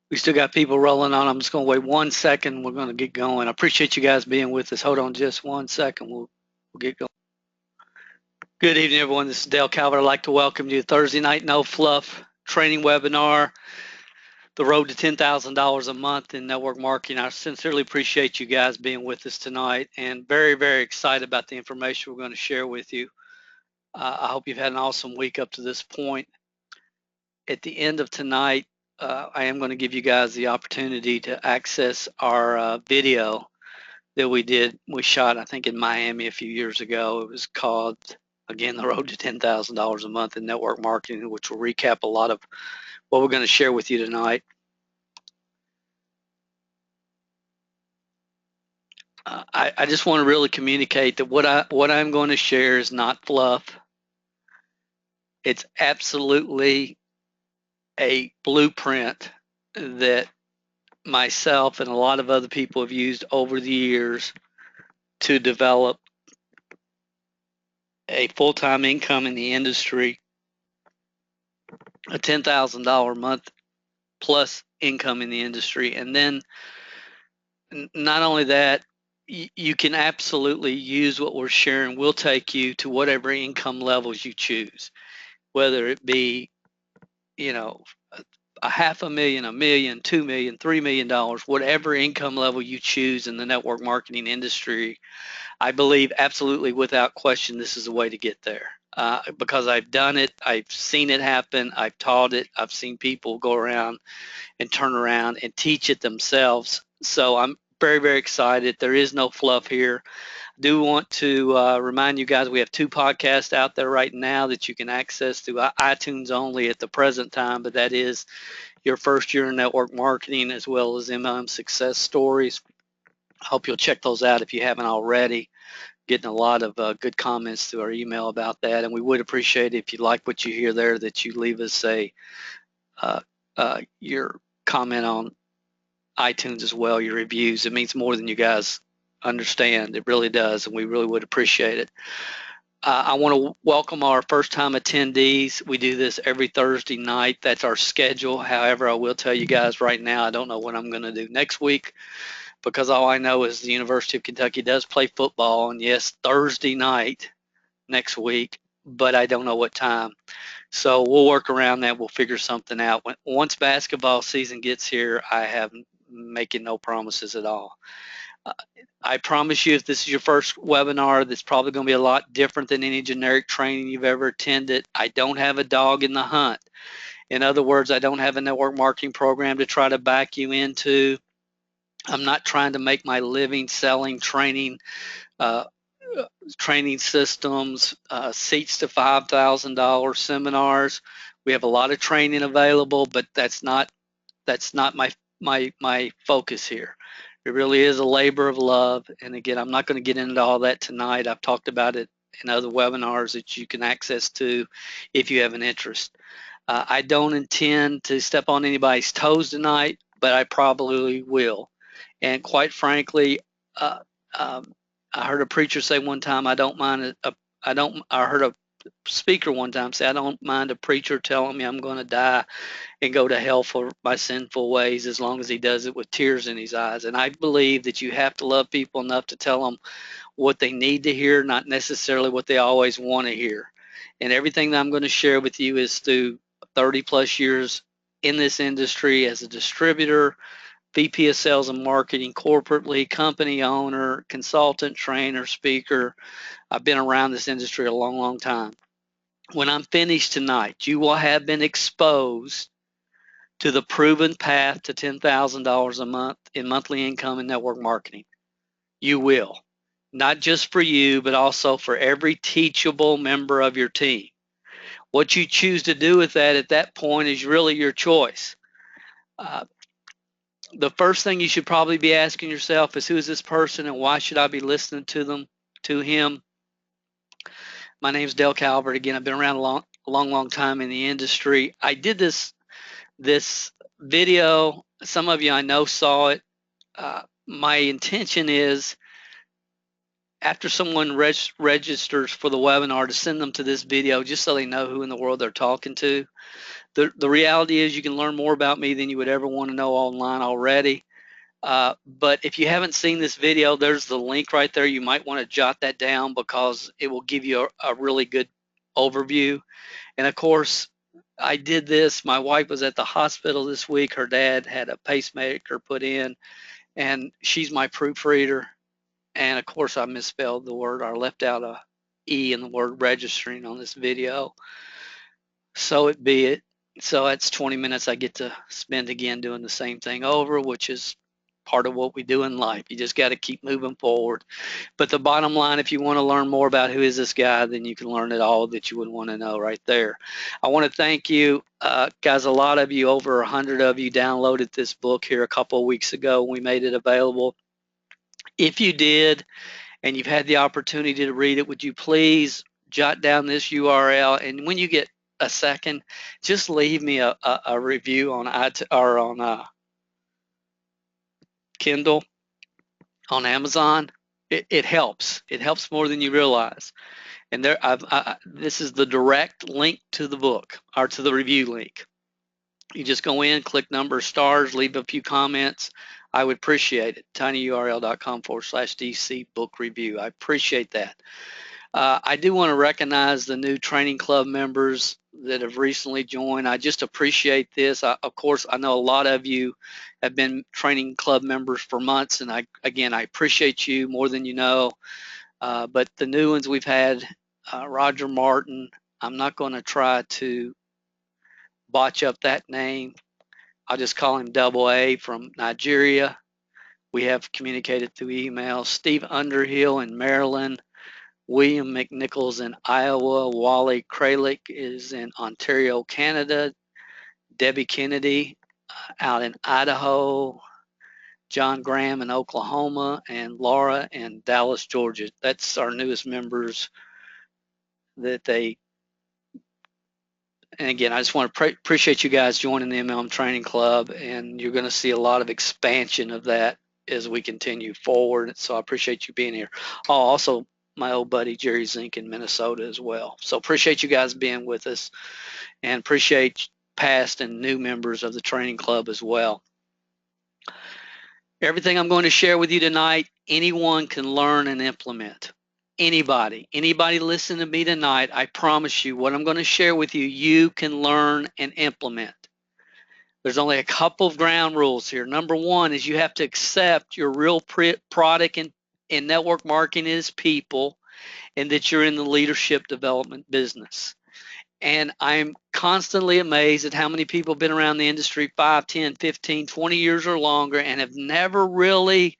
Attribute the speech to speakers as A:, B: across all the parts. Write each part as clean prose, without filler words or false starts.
A: We still got people rolling on. I'm just going to wait 1 second. We're going to get going. I appreciate you guys being with us. Hold on just 1 second. We'll get going. Good evening, everyone. This is Dale Calvert. I'd like to welcome you to Thursday Night No Fluff training webinar, The Road to $10,000 a Month in Network Marketing. I sincerely appreciate you guys being with us tonight and very, very excited about the information we're going to share with you. I hope you've had an awesome week up to this point. At the end of tonight, I am going to give you guys the opportunity to access our video that we shot, I think, in Miami a few years ago. It was called, again, The Road to $10,000 a Month in Network Marketing, which will recap a lot of what we're going to share with you tonight. I just want to really communicate that what I'm going to share is not fluff. It's absolutely a blueprint that myself and a lot of other people have used over the years to develop a full-time income in the industry, a $10,000 a month plus income in the industry. And then not only that, you can absolutely use what we're sharing. We'll take you to whatever income levels you choose, whether it be, you know, a $500,000, $1 million, $2 million, $3 million, whatever income level you choose in the network marketing industry. I believe absolutely without question this is the way to get there. Because I've done it, I've seen it happen, I've taught it, I've seen people go around and turn around and teach it themselves. So I'm very, very excited. There is no fluff here. I do want to remind you guys we have 2 podcasts out there right now that you can access through iTunes only at the present time, but that is Your First Year in Network Marketing as well as MLM Success Stories. I hope you'll check those out if you haven't already. Getting a lot of good comments through our email about that, and we would appreciate it if you like what you hear there that you leave us your comment on iTunes as well, your reviews. It means more than you guys understand. It really does, and we really would appreciate it. I want to welcome our first-time attendees. We do this every Thursday night. That's our schedule. However, I will tell you guys right now, I don't know what I'm going to do next week because all I know is the University of Kentucky does play football, and yes, Thursday night next week, but I don't know what time. So we'll work around that. We'll figure something out. Once basketball season gets here, I have making no promises at all. I promise you, if this is your first webinar, that's probably going to be a lot different than any generic training you've ever attended. I don't have a dog in the hunt. In other words, I don't have a network marketing program to try to back you into. I'm not trying to make my living selling training systems, seats to $5,000 seminars. We have a lot of training available, but that's not my focus here. It really is a labor of love. And again, I'm not going to get into all that tonight. I've talked about it in other webinars that you can access to if you have an interest. I don't intend to step on anybody's toes tonight, but I probably will. And quite frankly, I heard a preacher say one time, I heard a speaker one time say, I don't mind a preacher telling me I'm going to die and go to hell for my sinful ways as long as he does it with tears in his eyes. And I believe that you have to love people enough to tell them what they need to hear, not necessarily what they always want to hear. And everything that I'm going to share with you is through 30 plus years in this industry as a distributor, VP of sales and marketing, corporately, company owner, consultant, trainer, speaker. I've been around this industry a long, long time. When I'm finished tonight, you will have been exposed to the proven path to $10,000 a month in monthly income in network marketing. You will. Not just for you, but also for every teachable member of your team. What you choose to do with that at that point is really your choice. The first thing you should probably be asking yourself is, who is this person and why should I be listening to him? My name is Dale Calvert. Again, I've been around a long time in the industry. I did this video. Some of you I know saw it. My intention is, after someone registers for the webinar, to send them to this video just so they know who in the world they're talking to. The reality is you can learn more about me than you would ever want to know online already. But if you haven't seen this video, there's the link right there. You might want to jot that down because it will give you a really good overview. And of course, I did this. My wife was at the hospital this week. Her dad had a pacemaker put in, and she's my proofreader. And of course, I misspelled the word or left out a E in the word registering on this video. So it be it. So that's 20 minutes I get to spend again doing the same thing over, which is part of what we do in life. You just got to keep moving forward. But the bottom line, if you want to learn more about who is this guy, then you can learn it all that you would want to know right there. I want to thank you, guys. A lot of you, over 100 of you, downloaded this book here a couple of weeks ago. We made it available. If you did, and you've had the opportunity to read it, would you please jot down this URL? And when you get a second, just leave me a review on Kindle, on Amazon. It helps. It helps more than you realize. And there, this is the direct link to the book, or to the review link. You just go in, click number of stars, leave a few comments. I would appreciate it. tinyurl.com/DC book review. I appreciate that. I do want to recognize the new training club members that have recently joined. I just appreciate this. Of course, I know a lot of you have been training club members for months, and I appreciate you more than you know. But the new ones we've had, Roger Martin, I'm not going to try to botch up that name. I'll just call him Double A from Nigeria. We have communicated through email. Steve Underhill in Maryland. William McNichols in Iowa. Wally Kralik is in Ontario, Canada. Debbie Kennedy out in Idaho. John Graham in Oklahoma, and Laura in Dallas, Georgia. That's our newest members and again, I just want to appreciate you guys joining the MLM Training Club, and you're going to see a lot of expansion of that as we continue forward. So I appreciate you being here. Oh, also my old buddy Jerry Zink in Minnesota as well. So appreciate you guys being with us, and appreciate past and new members of the training club as well. Everything I'm going to share with you tonight, anyone can learn and implement. Anybody listen to me tonight, I promise you, what I'm going to share with you, you can learn and implement. There's only a couple of ground rules here. Number one is you have to accept your real product in network marketing is people, and that you're in the leadership development business. And I'm constantly amazed at how many people have been around the industry 5, 10, 15, 20 years or longer and have never really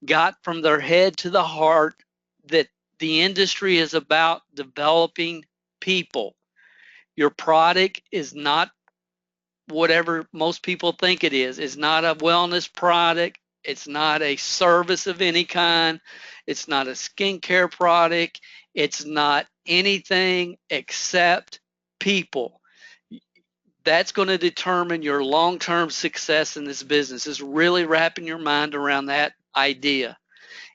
A: got from their head to the heart that the industry is about developing people. Your product is not whatever most people think it is. It's not a wellness product. It's not a service of any kind. It's not a skincare product. It's not anything except people. That's going to determine your long-term success in this business, is really wrapping your mind around that idea.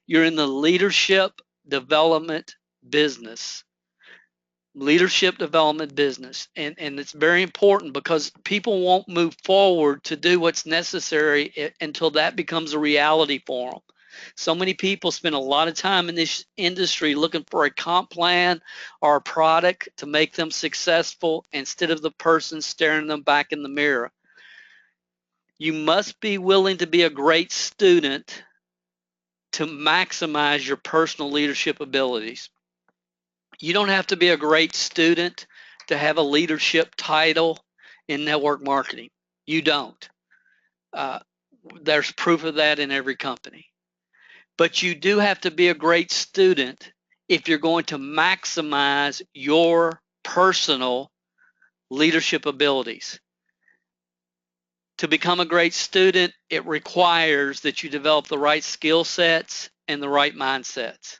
A: You're in the leadership development business. Leadership development business. And it's very important because people won't move forward to do what's necessary until that becomes a reality for them. So many people spend a lot of time in this industry looking for a comp plan or a product to make them successful instead of the person staring them back in the mirror. You must be willing to be a great student to maximize your personal leadership abilities. You don't have to be a great student to have a leadership title in network marketing. You don't. There's proof of that in every company. But you do have to be a great student if you're going to maximize your personal leadership abilities. To become a great student, it requires that you develop the right skill sets and the right mindsets.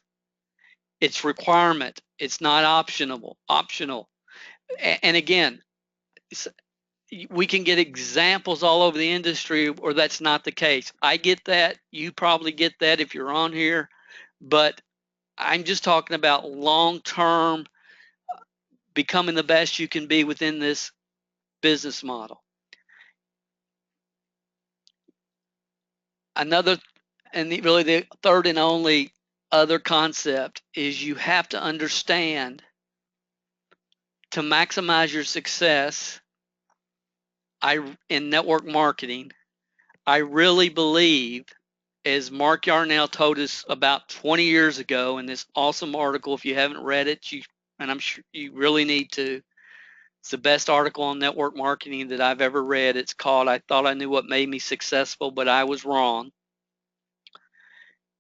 A: It's requirement. It's not optional. And again, we can get examples all over the industry where that's not the case. I get that. You probably get that if you're on here. But I'm just talking about long-term becoming the best you can be within this business model. Another, and really the third and only other concept is you have to understand to maximize your success in network marketing. I really believe, as Mark Yarnell told us about 20 years ago in this awesome article, if you haven't read it, and I'm sure you really need to. It's the best article on network marketing that I've ever read. It's called "I Thought I Knew What Made Me Successful, but I Was Wrong."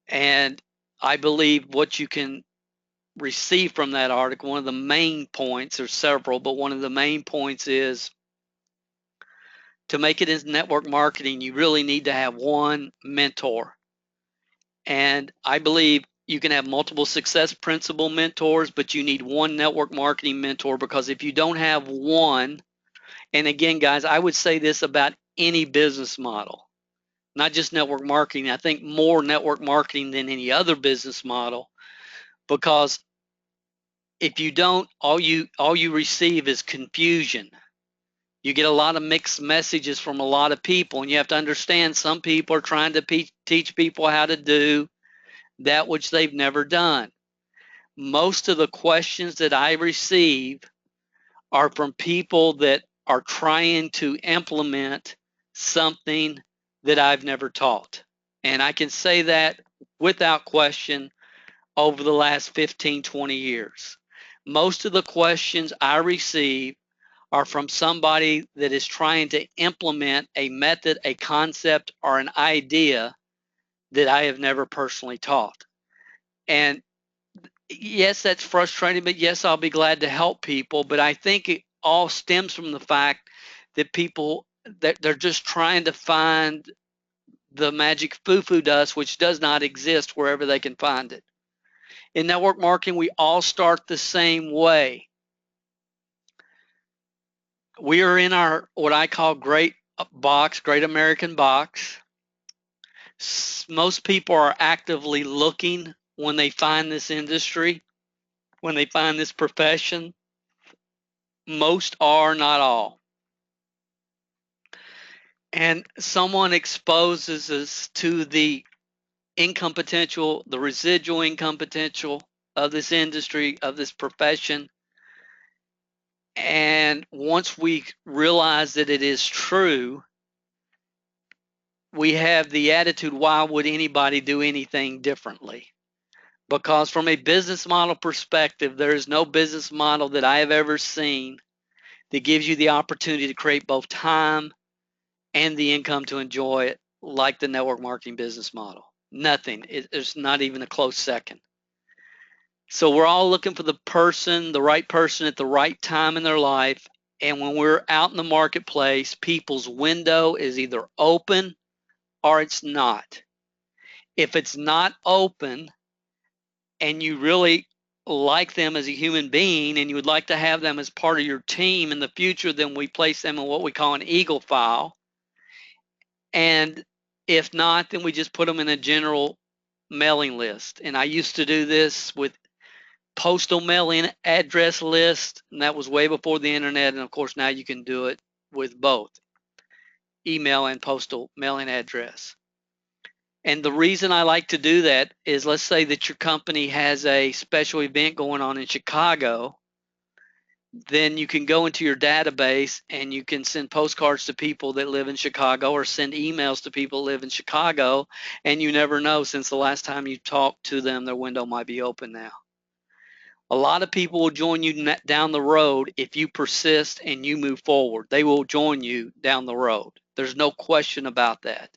A: And I believe what you can receive from that article, one of the main points, there's several, but one of the main points is to make it in network marketing, you really need to have one mentor. And I believe you can have multiple success principle mentors, but you need one network marketing mentor, because if you don't have one, and again, guys, I would say this about any business model, not just network marketing. I think more network marketing than any other business model, because if you don't, all you receive is confusion. You get a lot of mixed messages from a lot of people, and you have to understand some people are trying to teach people how to do that which they've never done. Most of the questions that I receive are from people that are trying to implement something that I've never taught. And I can say that without question over the last 15, 20 years. Most of the questions I receive are from somebody that is trying to implement a method, a concept, or an idea that I have never personally taught. And yes, that's frustrating, but yes, I'll be glad to help people. But I think it all stems from the fact that people that they're just trying to find the magic foo-foo dust, which does not exist wherever they can find it. In network marketing, we all start the same way. We are in our what I call great box, great American box. Most people are actively looking when they find this industry, when they find this profession. Most are, not all. And someone exposes us to the income potential, the residual income potential of this industry, of this profession. And once we realize that it is true, we have the attitude, why would anybody do anything differently? Because from a business model perspective, there is no business model that I have ever seen that gives you the opportunity to create both time and the income to enjoy it like the network marketing business model. Nothing. It's not even a close second. So we're all looking for the right person at the right time in their life. And when we're out in the marketplace, people's window is either open or it's not. If it's not open and you really like them as a human being and you would like to have them as part of your team in the future, then we place them in what we call an Eagle file. And if not, then we just put them in a general mailing list. And I used to do this with postal mailing address list, and that was way before the internet. And of course, now you can do it with both email and postal mailing address. And the reason I like to do that is, let's say that your company has a special event going on in Chicago, then you can go into your database and you can send postcards to people that live in Chicago or send emails to people that live in Chicago, and you never know, since the last time you talked to them, their window might be open now. A lot of people will join you down the road if you persist and you move forward. They will join you down the road. There's no question about that.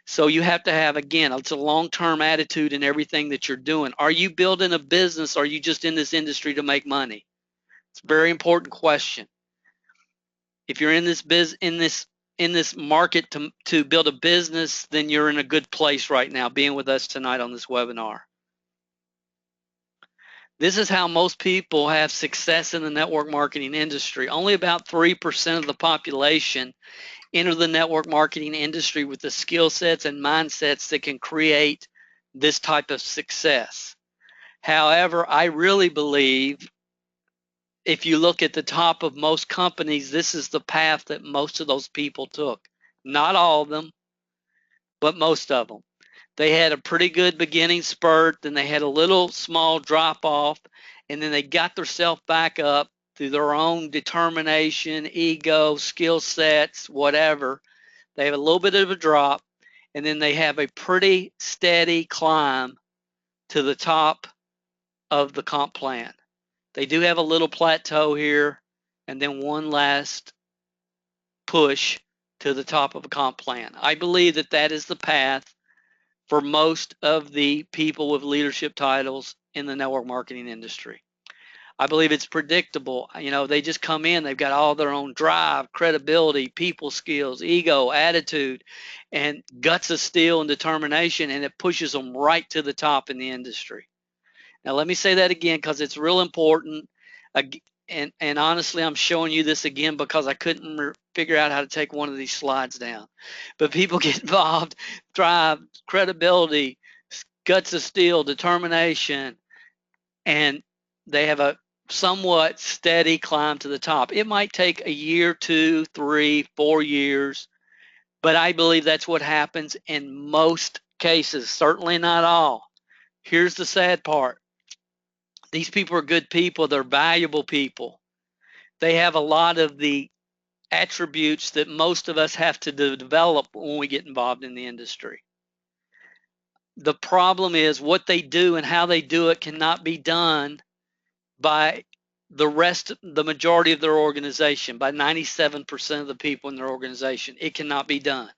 A: So you have to have, again, it's a long-term attitude in everything that you're doing. Are you building a business? Or are you just in this industry to make money? It's a very important question. If you're in this market to build a business, then you're in a good place right now, being with us tonight on this webinar. This is how most people have success in the network marketing industry. Only about 3% of the population enter the network marketing industry with the skill sets and mindsets that can create this type of success. However, I really believe if you look at the top of most companies, this is the path that most of those people took. Not all of them, but most of them. They had a pretty good beginning spurt, then they had a little small drop off, and then they got themselves back up through their own determination, ego, skill sets, whatever. They have a little bit of a drop, and then they have a pretty steady climb to the top of the comp plan. They do have a little plateau here, and then one last push to the top of a comp plan. I believe that that is the path for most of the people with leadership titles in the network marketing industry. I believe it's predictable. You know, they just come in, they've got all their own drive, credibility, people skills, ego, attitude, and guts of steel and determination, and it pushes them right to the top in the industry. Now, let me say that again because it's real important. And honestly, I'm showing you this again because I couldn't figure out how to take one of these slides down. But people get involved, drive, credibility, guts of steel, determination, and they have a somewhat steady climb to the top. It might take a year, 2, 3, 4 years, but I believe that's what happens in most cases, certainly not all. Here's the sad part. These people are good people. They're valuable people. They have a lot of the attributes that most of us have to develop when we get involved in the industry. The problem is what they do and how they do it cannot be done by the majority of their organization, by 97% of the people in their organization. It cannot be done.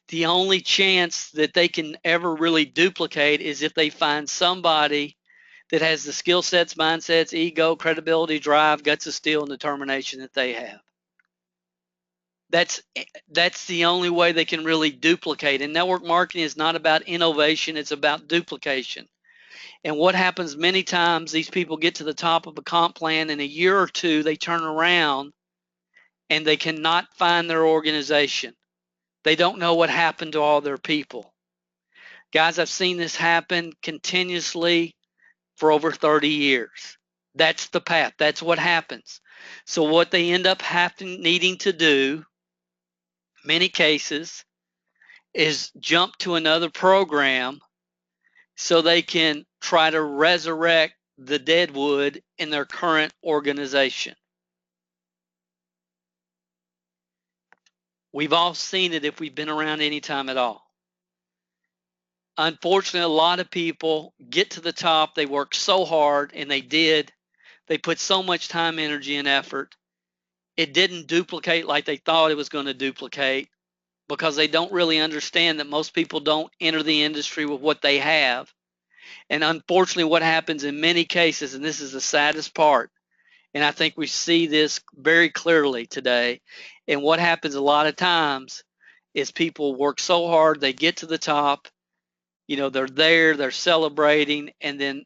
A: The only chance that they can ever really duplicate is if they find somebody that has the skill sets, mindsets, ego, credibility, drive, guts of steel, and determination that they have. That's the only way they can really duplicate. And network marketing is not about innovation, it's about duplication. And what happens many times, these people get to the top of a comp plan, in a year or two, they turn around and they cannot find their organization. They don't know what happened to all their people. Guys, I've seen this happen continuously for over 30 years. That's the path. That's what happens. So what they end up needing to do, many cases, is jump to another program so they can try to resurrect the dead wood in their current organization. We've all seen it if we've been around any time at all. Unfortunately, a lot of people get to the top, they work so hard, and they put so much time, energy, and effort. It didn't duplicate like they thought it was going to duplicate because they don't really understand that most people don't enter the industry with what they have. And unfortunately, what happens in many cases, and this is the saddest part, and I think we see this very clearly today, and what happens a lot of times is people work so hard, they get to the top, you know, they're there, they're celebrating, and then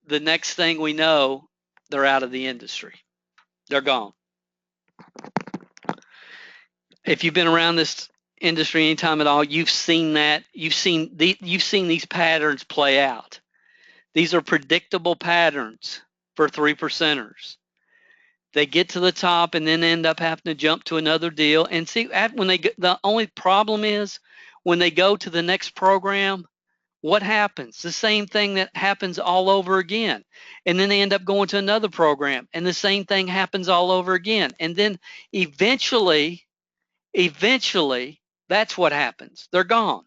A: the next thing we know, they're out of the industry. They're gone. If you've been around this industry any time at all, you've seen that. You've seen these patterns play out. These are predictable patterns for 3%ers. They get to the top and then end up having to jump to another deal. And see, when they get, the only problem is when they go to the next program, what happens? The same thing that happens all over again. And then they end up going to another program, and the same thing happens all over again. And then eventually, that's what happens. They're gone.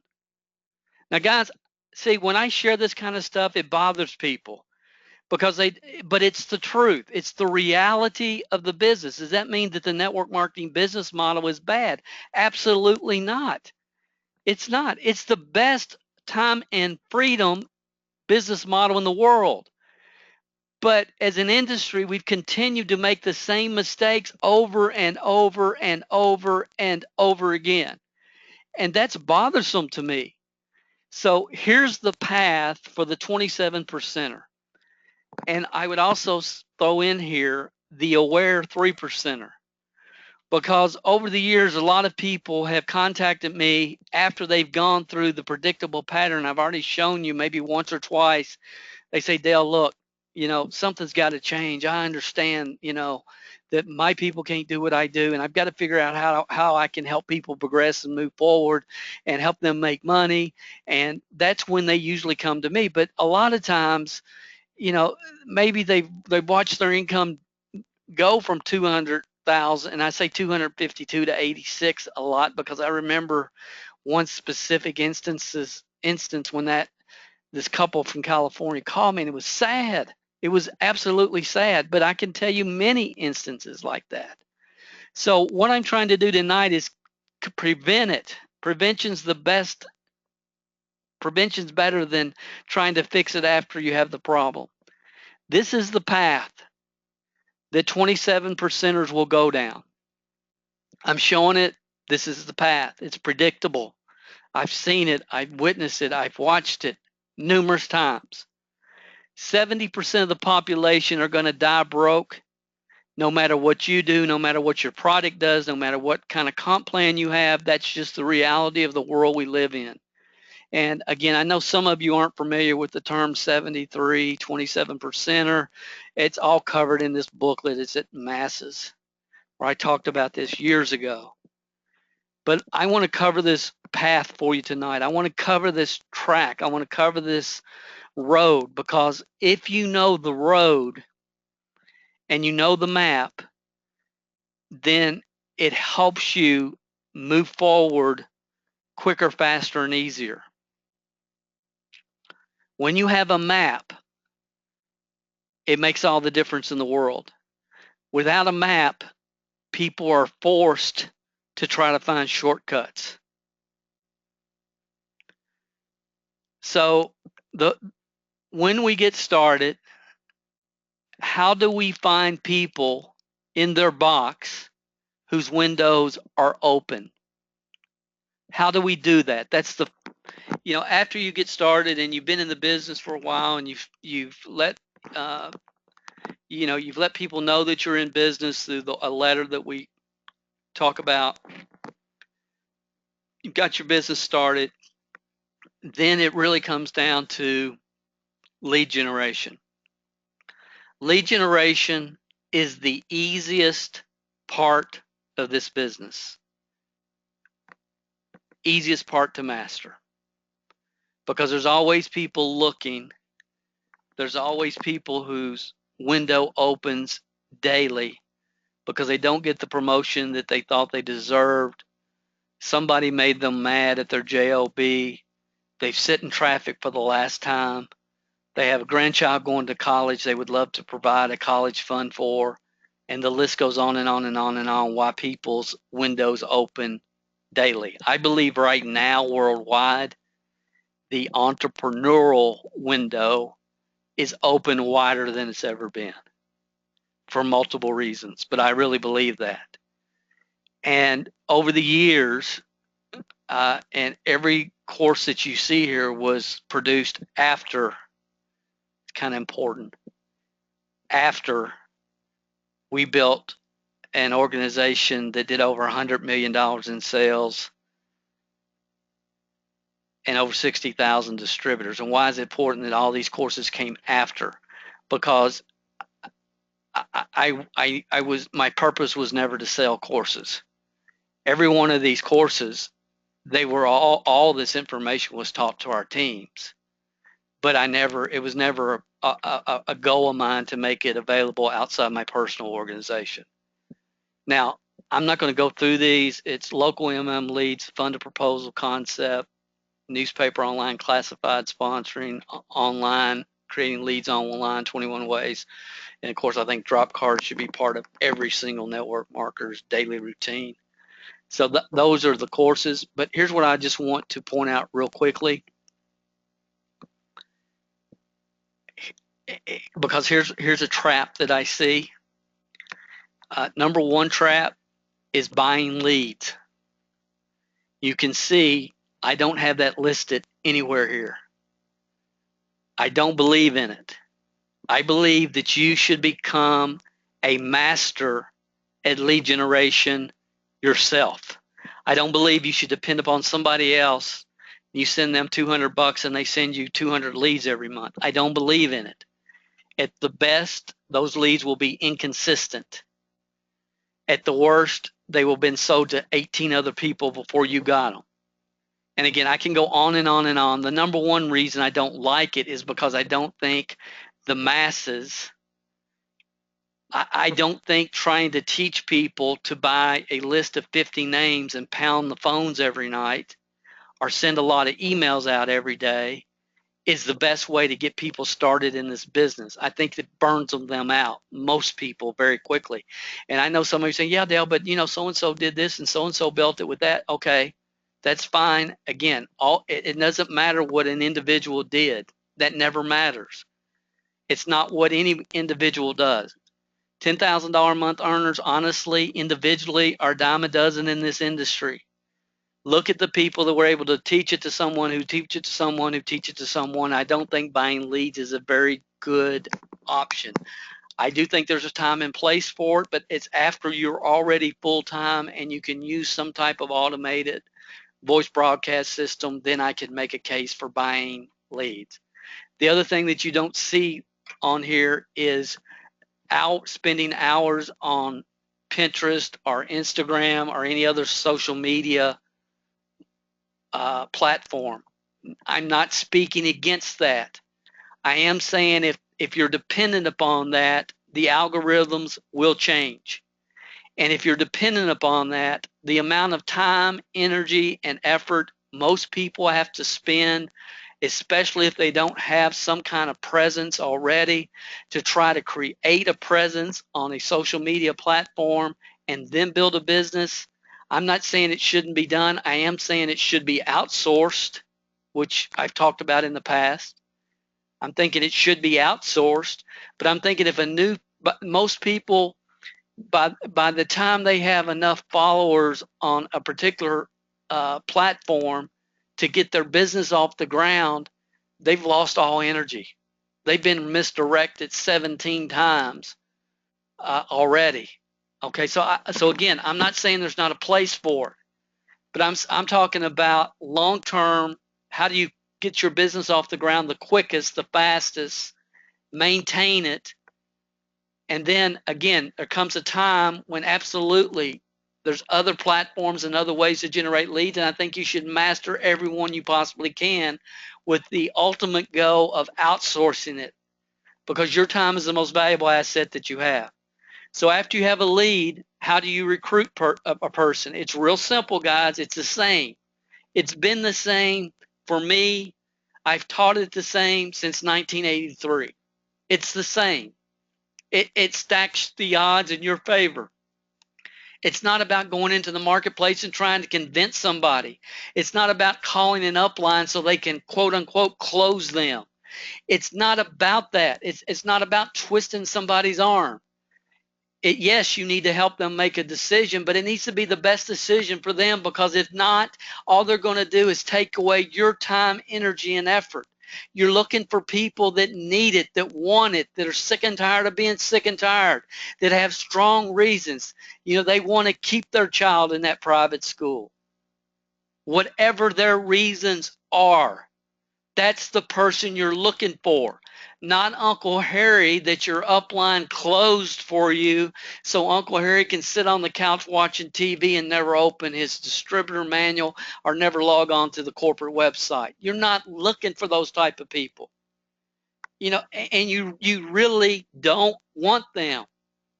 A: Now, guys, see, when I share this kind of stuff, it bothers people because but it's the truth. It's the reality of the business. Does that mean that the network marketing business model is bad? Absolutely not. It's not. It's the best time and freedom business model in the world. But as an industry, we've continued to make the same mistakes over and over and over and over again. And that's bothersome to me. So here's the path for the 27%er. And I would also throw in here the aware 3%er. Because over the years, a lot of people have contacted me after they've gone through the predictable pattern. I've already shown you maybe once or twice They say, Dale, look, something's got to change. I understand, that my people can't do what I do, and I've got to figure out how I can help people progress and move forward and help them make money. And that's when they usually come to me. But a lot of times, maybe they've watched their income go from 200,000, and I say 252 to 86 a lot, because I remember one specific instance when this couple from California called me, and it was sad. It was absolutely sad, but I can tell you many instances like that. So what I'm trying to do tonight is prevent it. Prevention's the best. Prevention's better than trying to fix it after you have the problem. This is the path that 27 percenters will go down. I'm showing it. This is the path. It's predictable. I've seen it. I've witnessed it. I've watched it numerous times. 70% of the population are going to die broke, no matter what you do, no matter what your product does, no matter what kind of comp plan you have. That's just the reality of the world we live in. And again, I know some of you aren't familiar with the term 73, 27%er. It's all covered in this booklet. It's at Masses, where I talked about this years ago. But I want to cover this path for you tonight. I want to cover this track. I want to cover this road, because if you know the road and you know the map, then it helps you move forward quicker, faster, and easier. When you have a map, it makes all the difference in the world. Without a map, people are forced to try to find shortcuts. So when we get started, how do we find people in their box whose windows are open? How do we do that? That's after you get started and you've been in the business for a while, and you've let people know that you're in business through a letter that we talk about. You've got your business started. Then it really comes down to lead generation. Lead generation is the easiest part of this business. Easiest part to master. Because there's always people looking. There's always people whose window opens daily because they don't get the promotion that they thought they deserved. Somebody made them mad at their job. They've sit in traffic for the last time. They have a grandchild going to college they would love to provide a college fund for. And the list goes on and on and on and on why people's windows open daily. I believe right now worldwide, the entrepreneurial window is open wider than it's ever been for multiple reasons, but I really believe that. And over the years, and every course that you see here was produced after, it's kind of important, after we built an organization that did over $100 million in sales and over 60,000 distributors. And why is it important that all these courses came after? Because my purpose was never to sell courses. Every one of these courses, they were all this information was taught to our teams, but it was never a goal of mine to make it available outside my personal organization. Now, I'm not going to go through these. It's local MLM leads, fund a proposal concept, newspaper online, classified sponsoring online, creating leads online, 21 ways. And of course, I think drop cards should be part of every single network marketer's daily routine. So those are the courses. But here's what I just want to point out real quickly, because here's a trap that I see. Number one trap is buying leads. You can see I don't have that listed anywhere here. I don't believe in it. I believe that you should become a master at lead generation yourself. I don't believe you should depend upon somebody else You send them $200 and they send you 200 leads every month. I don't believe in it. At the best, those leads will be inconsistent. At the worst, they will have been sold to 18 other people before you got them. And again, I can go on and on and on. The number one reason I don't like it is because I don't think the masses, I don't think trying to teach people to buy a list of 50 names and pound the phones every night or send a lot of emails out every day is the best way to get people started in this business. I think it burns them out, most people, very quickly. And I know somebody saying, yeah, Dale, but so-and-so did this and so-and-so built it with that. Okay, that's fine. Again, it doesn't matter what an individual did. That never matters. It's not what any individual does. $10,000 a month earners, honestly, individually, are a dime a dozen in this industry. Look at the people that were able to teach it to someone who teach it to someone who teach it to someone. I don't think buying leads is a very good option. I do think there's a time and place for it, but it's after you're already full-time and you can use some type of automated voice broadcast system, then I could make a case for buying leads. The other thing that you don't see on here is spending hours on Pinterest or Instagram or any other social media platform. I'm not speaking against that. I am saying if you're dependent upon that, the algorithms will change. And if you're dependent upon that, the amount of time, energy, and effort most people have to spend, especially if they don't have some kind of presence already, to try to create a presence on a social media platform and then build a business. I'm not saying it shouldn't be done. I am saying it should be outsourced, which I've talked about in the past. I'm thinking it should be outsourced, but I'm thinking but most people, by the time they have enough followers on a particular platform to get their business off the ground, they've lost all energy. They've been misdirected 17 times already. Okay, so again, I'm not saying there's not a place for it, but I'm talking about long term. How do you get your business off the ground the quickest, the fastest, maintain it, and then again, there comes a time when absolutely there's other platforms and other ways to generate leads, and I think you should master every one you possibly can with the ultimate goal of outsourcing it, because your time is the most valuable asset that you have. So after you have a lead, how do you recruit a person? It's real simple, guys. It's the same. It's been the same for me. I've taught it the same since 1983. It's the same. It stacks the odds in your favor. It's not about going into the marketplace and trying to convince somebody. It's not about calling an upline so they can quote unquote close them. It's not about that. It's not about twisting somebody's arm. Yes, you need to help them make a decision, but it needs to be the best decision for them, because if not, all they're going to do is take away your time, energy, and effort. You're looking for people that need it, that want it, that are sick and tired of being sick and tired, that have strong reasons. They want to keep their child in that private school. Whatever their reasons are, that's the person you're looking for, not Uncle Harry that your upline closed for you so Uncle Harry can sit on the couch watching TV and never open his distributor manual or never log on to the corporate website. You're not looking for those type of people. And you really don't want them.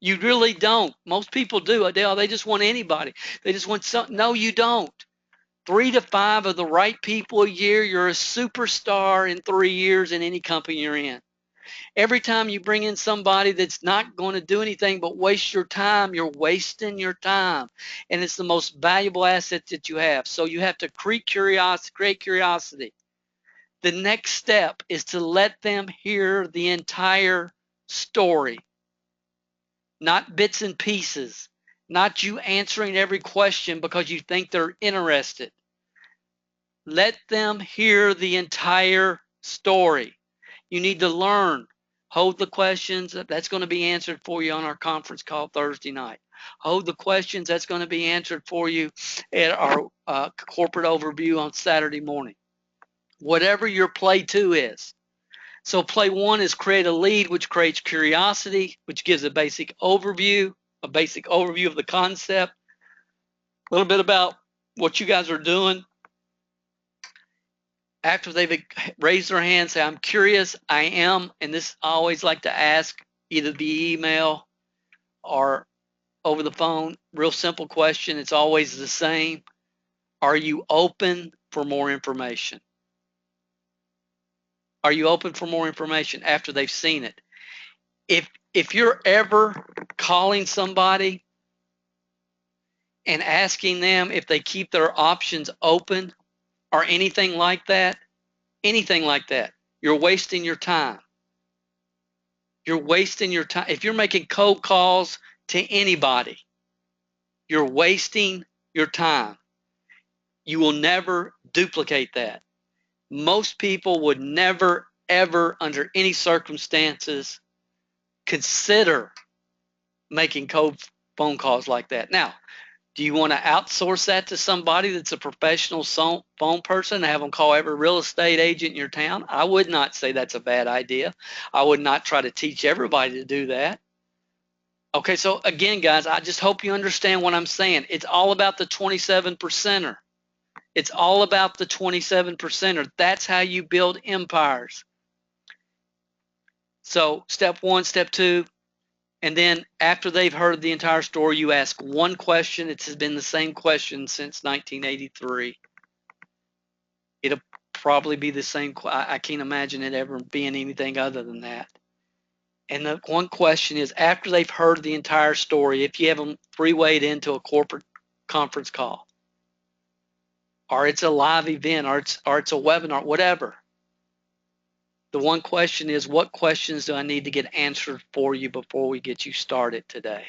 A: You really don't. Most people do, Adele. They just want anybody. They just want something. No, you don't. 3 to 5 of the right people a year, you're a superstar in 3 years in any company you're in. Every time you bring in somebody that's not going to do anything but waste your time, you're wasting your time. And it's the most valuable asset that you have. So you have to create curiosity. The next step is to let them hear the entire story, not bits and pieces, not you answering every question because you think they're interested. Let them hear the entire story. You need to learn. Hold the questions. That's going to be answered for you on our conference call Thursday night. Hold the questions. That's going to be answered for you at our corporate overview on Saturday morning. whatever your play 2 is. So play 1 is create a lead, which creates curiosity, which gives a basic overview of the concept, a little bit about what you guys are doing. After they've raised their hand, say, I'm curious, I am, and this I always like to ask either via email or over the phone. Real simple question. It's always the same. Are you open for more information? Are you open for more information after they've seen it? If you're ever calling somebody and asking them if they keep their options open or anything like that, you're wasting your time. You're wasting your time. If you're making cold calls to anybody, you're wasting your time. You will never duplicate that. Most people would never, ever, under any circumstances, consider making cold phone calls like that. Now, do you want to outsource that to somebody that's a professional phone person and have them call every real estate agent in your town? I would not say that's a bad idea. I would not try to teach everybody to do that. Okay, so again, guys, I just hope you understand what I'm saying. It's all about the 27%er. It's all about the 27%er. That's how you build empires. So step 1, step 2, and then after they've heard the entire story, you ask one question. It has been the same question since 1983. It'll probably be the same. I can't imagine it ever being anything other than that. And the one question is, after they've heard the entire story, if you have them three-wayed into a corporate conference call, or it's a live event, or it's a webinar, whatever, the one question is, what questions do I need to get answered for you before we get you started today?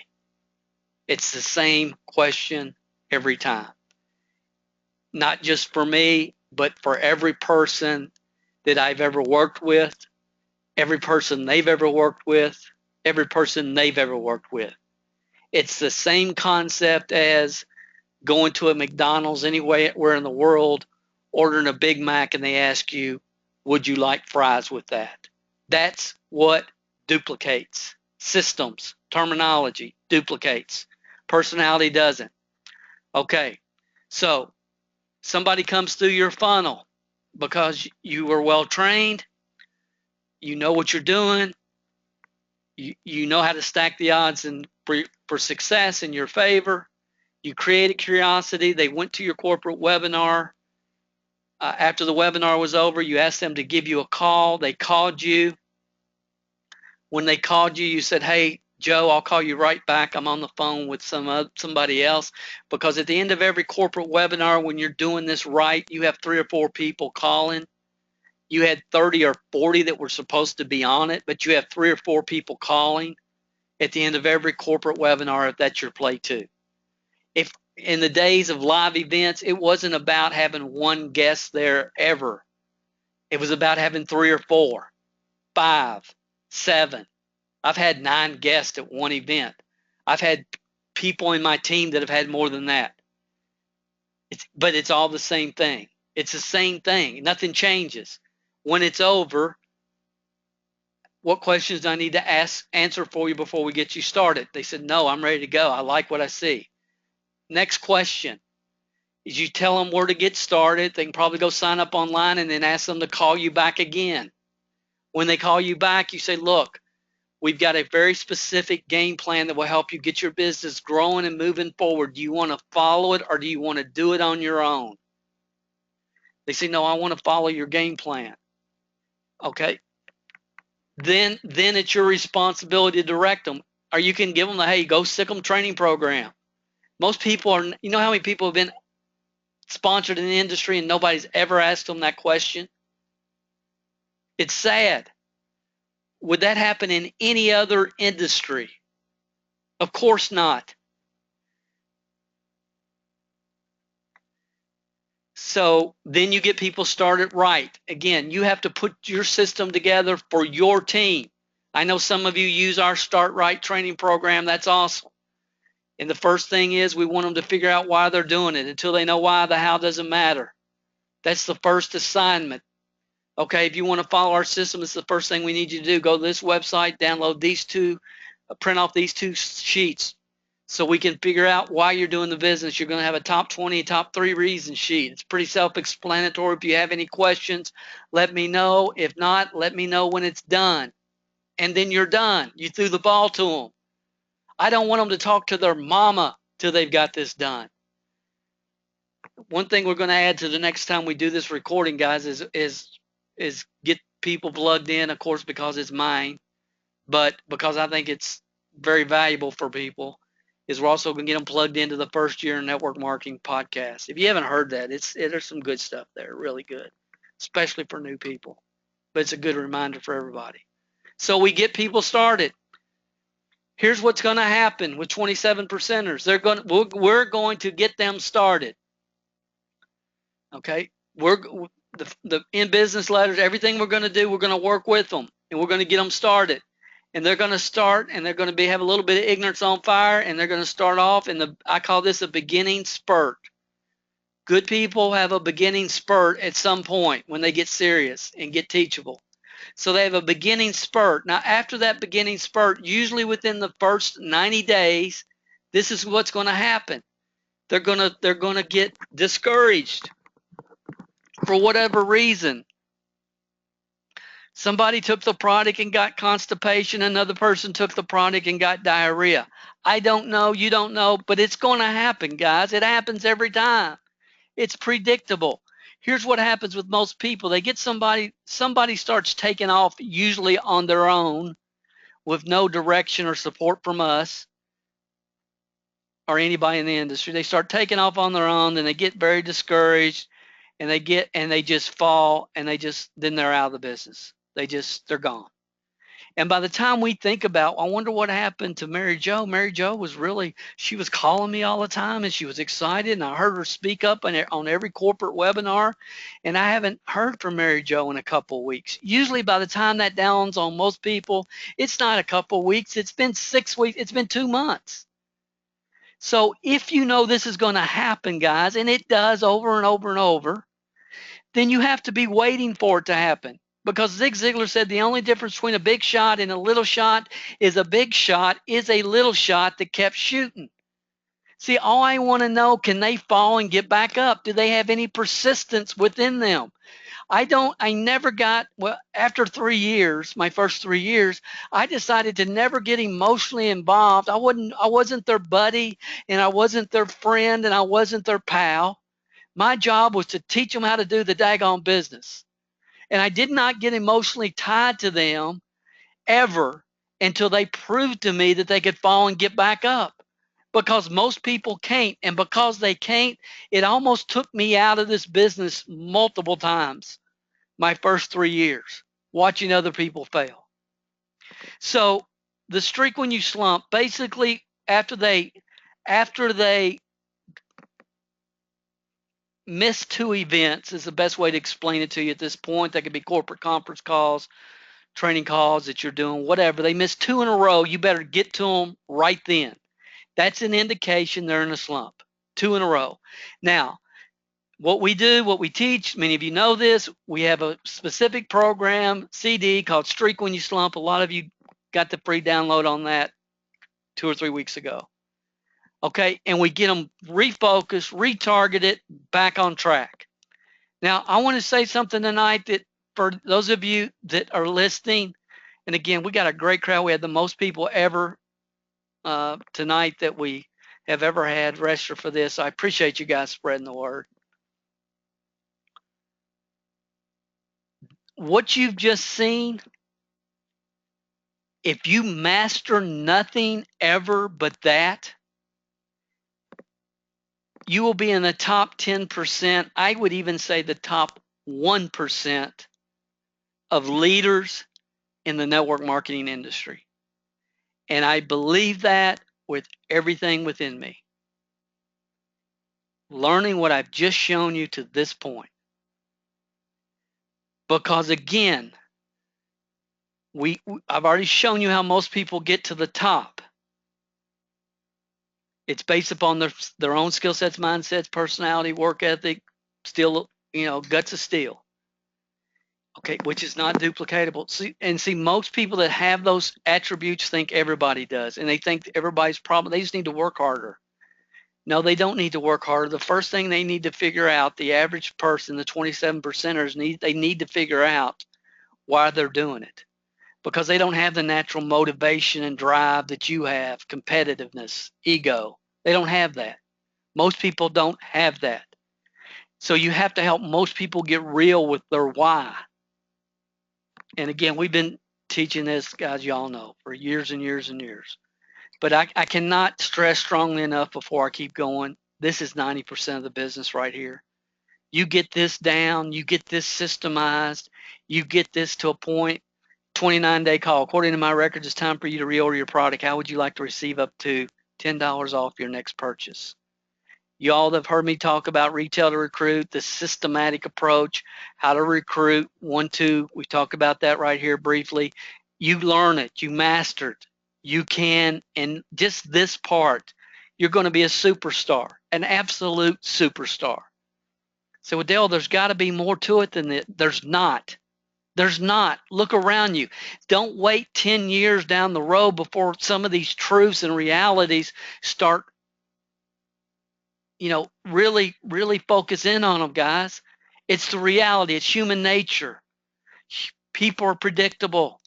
A: It's the same question every time. Not just for me, but for every person that I've ever worked with, every person they've ever worked with, every person they've ever worked with. It's the same concept as going to a McDonald's anywhere in the world, ordering a Big Mac, and they ask you, would you like fries with that? That's what duplicates. Systems, terminology, duplicates. Personality doesn't. Okay, so somebody comes through your funnel because you were well trained, you know what you're doing, you know how to stack the odds for success in your favor. You created curiosity. They went to your corporate webinar. After the webinar was over, you asked them to give you a call. They called you. When they called you, you said, hey, Joe, I'll call you right back. I'm on the phone with somebody else. Because at the end of every corporate webinar, when you're doing this right, you have 3 or 4 people calling. You had 30 or 40 that were supposed to be on it, but you have 3 or 4 people calling at the end of every corporate webinar if that's your play 2. If in the days of live events, it wasn't about having one guest there ever. It was about having 3 or 4, 5, 7. I've had 9 guests at one event. I've had people in my team that have had more than that. But it's all the same thing. It's the same thing. Nothing changes. When it's over, what questions do I need to answer for you before we get you started? They said, no, I'm ready to go. I like what I see. Next question is, you tell them where to get started. They can probably go sign up online and then ask them to call you back again. When they call you back, you say, look, we've got a very specific game plan that will help you get your business growing and moving forward. Do you want to follow it or do you want to do it on your own? They say, no, I want to follow your game plan. Okay. Then it's your responsibility to direct them. Or you can give them the, hey, go sick them training program. Most people are, you know how many people have been sponsored in the industry and nobody's ever asked them that question? It's sad. Would that happen in any other industry? Of course not. So then you get people started right. Again, you have to put your system together for your team. I know some of you use our Start Right training program. That's awesome. And the first thing is we want them to figure out why they're doing it. Until they know why, the how doesn't matter. That's the first assignment. Okay, if you want to follow our system, it's the first thing we need you to do. Go to this website, download these two, print off these two sheets so we can figure out why you're doing the business. You're going to have a top 20, top 3 reasons sheet. It's pretty self-explanatory. If you have any questions, let me know. If not, let me know when it's done. And then you're done. You threw the ball to them. I don't want them to talk to their mama till they've got this done. One thing we're going to add to the next time we do this recording, guys, is get people plugged in, of course, because it's mine, but because I think it's very valuable for people, is we're also going to get them plugged into the First Year Network Marketing podcast. If you haven't heard that, there's some good stuff there, really good, especially for new people. But it's a good reminder for everybody. So we get people started. Here's what's going to happen with 27 percenters. We're going to get them started. Okay, the in business letters, everything we're going to do, we're going to work with them and we're going to get them started. And they're going to start and they're going to have a little bit of ignorance on fire and they're going to start off in I call this a beginning spurt. Good people have a beginning spurt at some point when they get serious and get teachable. So they have a beginning spurt. Now, after that beginning spurt, usually within the first 90 days, this is what's going to happen. They're going to get discouraged for whatever reason. Somebody took the product and got constipation. Another person took the product and got diarrhea. I don't know. You don't know. But it's going to happen, guys. It happens every time. It's predictable. Here's what happens with most people. They get somebody starts taking off usually on their own with no direction or support from us or anybody in the industry. They start taking off on their own, then they get very discouraged and they just fall and then they're out of the business. They're gone. And by the time we think about, I wonder what happened to Mary Jo. Mary Jo she was calling me all the time and she was excited. And I heard her speak up on every corporate webinar. And I haven't heard from Mary Jo in a couple of weeks. Usually by the time that dawns on most people, it's not a couple of weeks. It's been 6 weeks. It's been 2 months. So if you know this is going to happen, guys, and it does over and over and over, then you have to be waiting for it to happen. Because Zig Ziglar said the only difference between a big shot and a little shot is a big shot is a little shot that kept shooting. See, all I want to know, can they fall and get back up? Do they have any persistence within them? After 3 years, my first 3 years, I decided to never get emotionally involved. I wasn't their buddy and I wasn't their friend and I wasn't their pal. My job was to teach them how to do the daggone business. And I did not get emotionally tied to them ever until they proved to me that they could fall and get back up. Because most people can't. And because they can't, it almost took me out of this business multiple times, my first 3 years, watching other people fail. So the streak when you slump, basically after they miss 2 events is the best way to explain it to you at this point. That could be corporate conference calls, training calls that you're doing, whatever. They miss 2 in a row, you better get to them right then. That's an indication they're in a slump. 2 in a row. Now, what we do, what we teach, many of you know this, we have a specific program, CD, called Streak When You Slump. A lot of you got the free download on that 2 or 3 weeks ago. Okay, and we get them refocused, retargeted, back on track. Now, I want to say something tonight that for those of you that are listening, and again, we got a great crowd. We had the most people ever tonight that we have ever had register for this. I appreciate you guys spreading the word. What you've just seen, if you master nothing ever but that, you will be in the top 10%. I would even say the top 1% of leaders in the network marketing industry. And I believe that with everything within me. Learning what I've just shown you to this point. Because again, I've already shown you how most people get to the top. It's based upon their own skill sets, mindsets, personality, work ethic, guts of steel. Okay, which is not duplicatable. See, most people that have those attributes think everybody does, and they think everybody's problem. They just need to work harder. No, they don't need to work harder. The first thing they need to figure out, the average person, the 27 percenters, they need to figure out why they're doing it, because they don't have the natural motivation and drive that you have, competitiveness, ego. They don't have that. Most people don't have that. So you have to help most people get real with their why. And again, we've been teaching this, guys, y'all know, for years and years and years. But I cannot stress strongly enough before I keep going. This is 90% of the business right here. You get this down, you get this systemized, you get this to a point. 29-day call. According to my records, it's time for you to reorder your product. How would you like to receive up to $10 off your next purchase? You all have heard me talk about retail to recruit, the systematic approach, how to recruit, 1, 2. We talk about that right here briefly. You learn it, you master it, you can, and just this part, you're going to be a superstar, an absolute superstar. So, Adele, there's got to be more to it than that. There's not. There's not. Look around you. Don't wait 10 years down the road before some of these truths and realities start, really, really focus in on them, guys. It's the reality. It's human nature. People are predictable.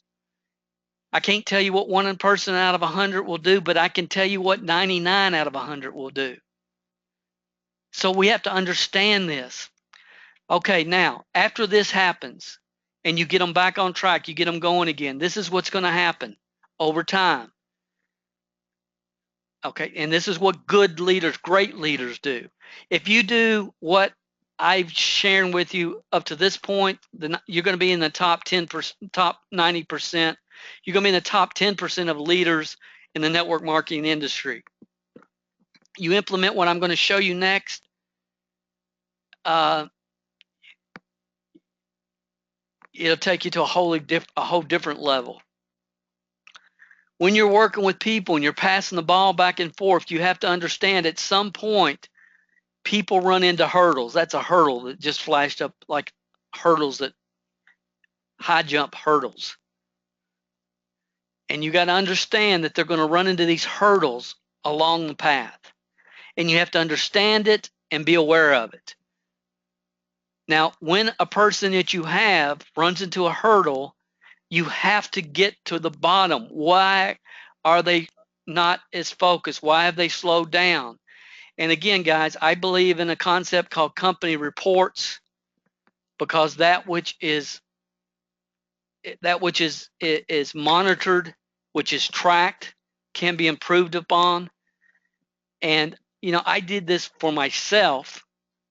A: I can't tell you what 1 person out of 100 will do, but I can tell you what 99 out of 100 will do. So we have to understand this. Okay, now, after this happens and you get them back on track, you get them going again, this is what's going to happen over time. Okay, and this is what good leaders, great leaders do. If you do what I've shared with you up to this point, then you're going to be in the top 10%, top 90%. You're going to be in the top 10% of leaders in the network marketing industry. You implement what I'm going to show you next. It'll take you to a whole different level. When you're working with people and you're passing the ball back and forth, you have to understand at some point people run into hurdles. That's a hurdle that just flashed up, like hurdles, that high jump hurdles. And you got to understand that they're going to run into these hurdles along the path. And you have to understand it and be aware of it. Now, when a person that you have runs into a hurdle, you have to get to the bottom. Why are they not as focused? Why have they slowed down? And again, guys, I believe in a concept called company reports, because that which is monitored, which is tracked, can be improved upon. And I did this for myself,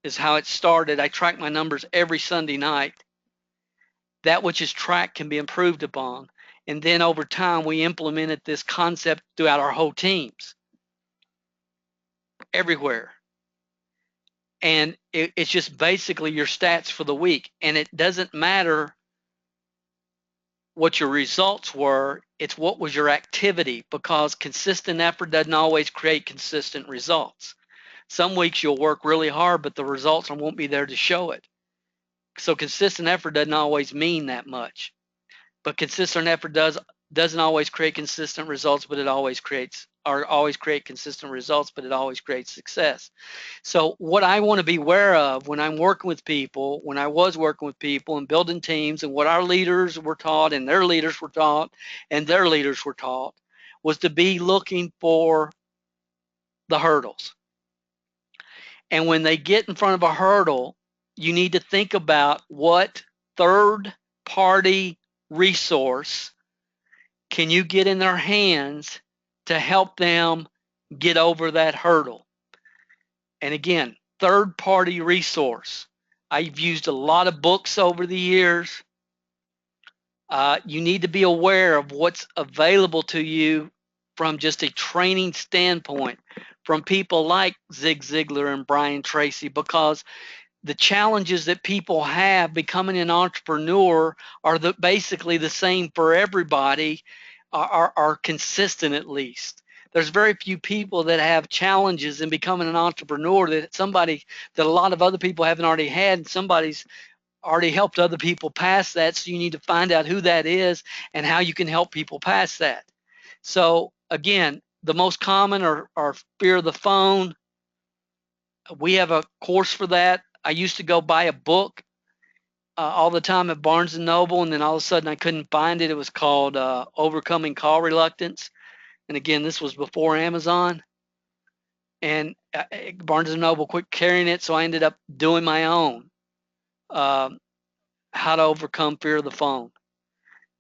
A: is how it started. I track my numbers every Sunday night. That which is tracked can be improved upon. And then over time, we implemented this concept throughout our whole teams, everywhere. And it's just basically your stats for the week. And it doesn't matter what your results were, it's what was your activity, because consistent effort doesn't always create consistent results. Some weeks you'll work really hard, but the results won't be there to show it. So consistent effort doesn't always mean that much. But consistent effort doesn't always create consistent results, but it always create consistent results, but it always creates success. So what I want to be aware of when I'm working with people, when I was working with people and building teams, and what our leaders were taught and their leaders were taught and their leaders were taught, was to be looking for the hurdles. And when they get in front of a hurdle, you need to think about what third-party resource can you get in their hands to help them get over that hurdle. And again, third-party resource. I've used a lot of books over the years. You need to be aware of what's available to you from just a training standpoint from people like Zig Ziglar and Brian Tracy, because the challenges that people have becoming an entrepreneur are basically the same for everybody, are consistent at least. There's very few people that have challenges in becoming an entrepreneur that a lot of other people haven't already had, and somebody's already helped other people pass that, so you need to find out who that is and how you can help people pass that. So again, the most common are fear of the phone. We have a course for that. I used to go buy a book all the time at Barnes and Noble, and then all of a sudden I couldn't find it. It was called Overcoming Call Reluctance. And again, this was before Amazon. And Barnes and Noble quit carrying it, so I ended up doing my own. How to overcome fear of the phone.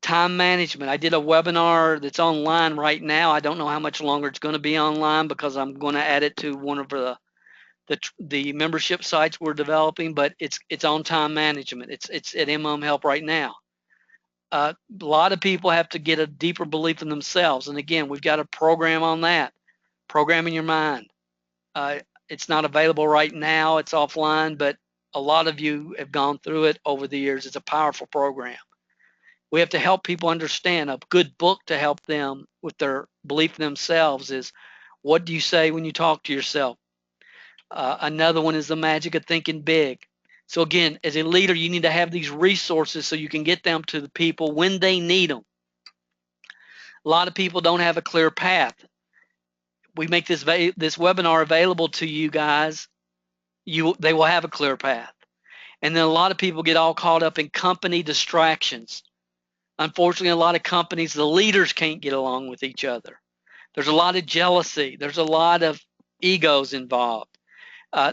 A: Time management. I did a webinar that's online right now. I don't know how much longer it's going to be online because I'm going to add it to one of the membership sites we're developing, but it's on time management. It's at MLM Help right now. A lot of people have to get a deeper belief in themselves, and again, we've got a program on that. Programming your mind. It's not available right now. It's offline, but a lot of you have gone through it over the years. It's a powerful program. We have to help people understand. A good book to help them with their belief in themselves is, what do you say when you talk to yourself? Another one is The Magic of Thinking Big. So again, as a leader, you need to have these resources so you can get them to the people when they need them. A lot of people don't have a clear path. We make this webinar available to you guys. They will have a clear path. And then a lot of people get all caught up in company distractions. Unfortunately, a lot of companies, the leaders can't get along with each other. There's a lot of jealousy. There's a lot of egos involved.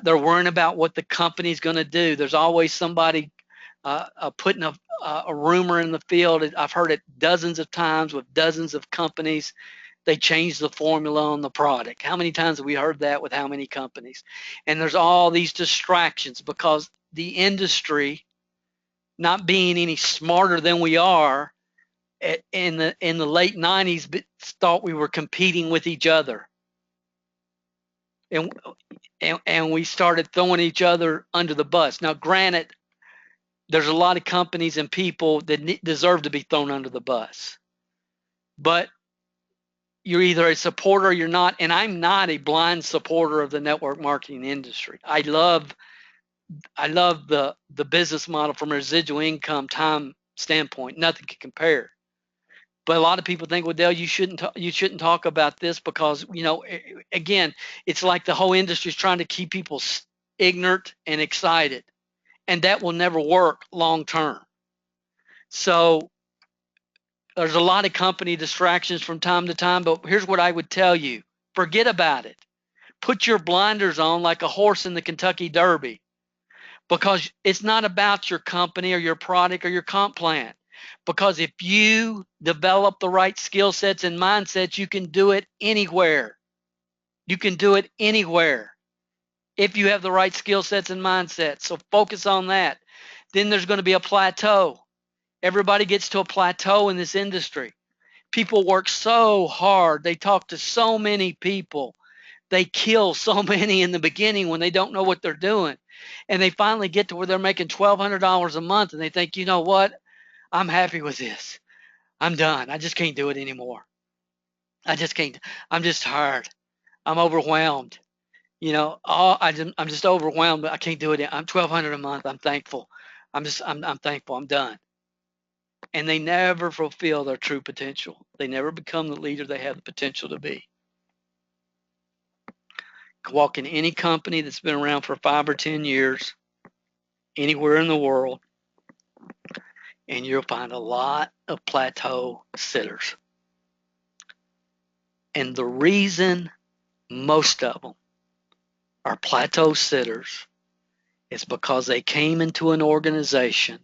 A: They're worrying about what the company's going to do. There's always somebody putting a rumor in the field. I've heard it dozens of times with dozens of companies. They change the formula on the product. How many times have we heard that with how many companies? And there's all these distractions because the industry, not being any smarter than we are, in the late 90s, thought we were competing with each other. And we started throwing each other under the bus. Now, granted, there's a lot of companies and people that deserve to be thrown under the bus. But you're either a supporter or you're not. And I'm not a blind supporter of the network marketing industry. I love the business model from a residual income time standpoint. Nothing can compare. But a lot of people think, well, Dale, you shouldn't talk about this because, again, it's like the whole industry is trying to keep people ignorant and excited, and that will never work long term. So there's a lot of company distractions from time to time, but here's what I would tell you. Forget about it. Put your blinders on like a horse in the Kentucky Derby, because it's not about your company or your product or your comp plan. Because if you develop the right skill sets and mindsets, you can do it anywhere. You can do it anywhere if you have the right skill sets and mindsets. So focus on that. Then there's going to be a plateau. Everybody gets to a plateau in this industry. People work so hard. They talk to so many people. They kill so many in the beginning when they don't know what they're doing. And they finally get to where they're making $1,200 a month, and they think, you know what? I'm happy with this. I'm done. I just can't do it anymore. I just can't. I'm just tired. I'm overwhelmed. I'm just overwhelmed. I can't do it. I'm $1,200 a month. I'm thankful. I'm thankful. I'm done. And they never fulfill their true potential. They never become the leader they have the potential to be. Walk in any company that's been around for 5 or 10 years, anywhere in the world, and you'll find a lot of plateau sitters. And the reason most of them are plateau sitters is because they came into an organization